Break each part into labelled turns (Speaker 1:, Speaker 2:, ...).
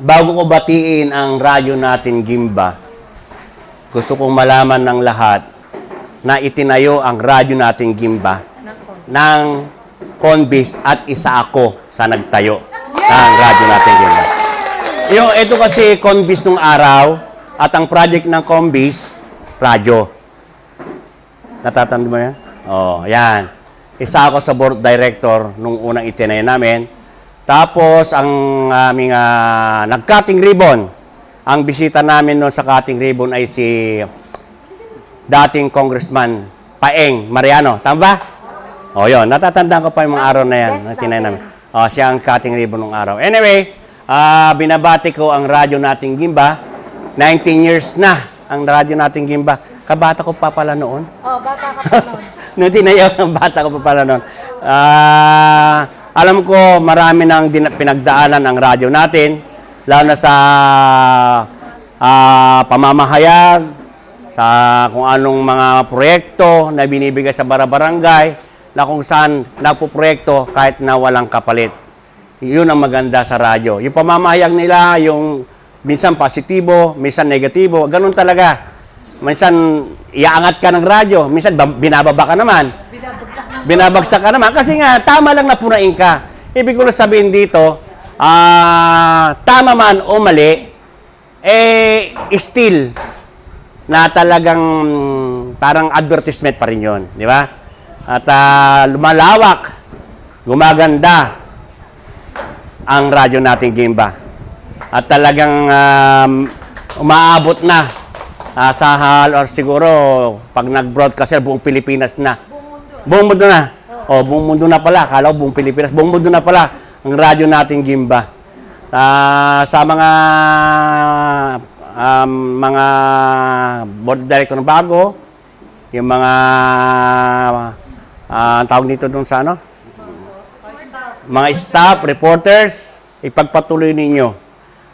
Speaker 1: Bago ko batiin ang radyo natin Gimba, gusto kong malaman ng lahat na itinayo ang radyo natin Gimba ng Conbis at isa ako sa nagtayo ng radyo natin Gimba. Ito kasi Conbis nung araw at ang project ng Conbis, radyo. Natatanda mo yan? Oh, yan. Isa ako sa board director nung unang itinayo namin. Tapos, ang aming nag-cutting ribbon. Ang bisita namin noon sa cutting ribbon ay si dating Congressman Paeng Mariano. Tama ba? O, yun. Natatandaan ko pa yung mga araw na yan. Yes, namin. O, siya ang cutting ribbon nung araw. Anyway, binabati ko ang radyo nating Gimba. 19 years na ang radyo nating Gimba. Kabata ko pa pala noon. Oh, bata ka pa noon. Noon tinayaw ng bata ko pa pala noon. Alam ko marami nang pinagdaanan ang radyo natin, lalo na sa pamamahayag, sa kung anong mga proyekto na binibigay sa barangay, na kung saan nagpo-proyekto kahit na walang kapalit. Yun ang maganda sa radyo. Yung pamamahayag nila, yung minsan positibo, minsan negatibo, ganun talaga. Minsan iaangat ka ng radyo, minsan binababa ka naman. Binabagsak ka naman kasi nga tama lang na punain ka. Ibig ko na sabihin dito, tama man o mali, still na talagang parang advertisement pa rin yun, di ba? At lumalawak, gumaganda ang radyo nating Gimba. At talagang umaabot na sa hal or siguro pag nag-broadcast buong Pilipinas na. Buong mundo na. O, buong mundo na pala. Akala ko buong Pilipinas. Buong mundo na pala ang radyo nating Gimba. Sa mga board director ng bago, yung mga tawag nito dun sa ano? Mga staff, reporters, ipagpatuloy ninyo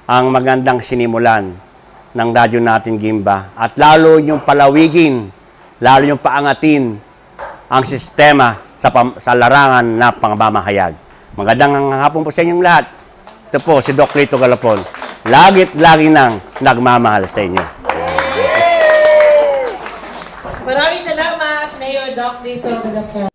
Speaker 1: ang magandang sinimulan ng radyo natin Gimba. At lalo yung palawigin, lalo yung paangatin ang sistema sa larangan na pangmamahayag. Magandang hapon po sa inyong lahat. Ito po si Doc Lito Galapon. Lagi nang nagmamahal sa inyo.
Speaker 2: Maraming salamat, Mayor Doc Lito Galapon.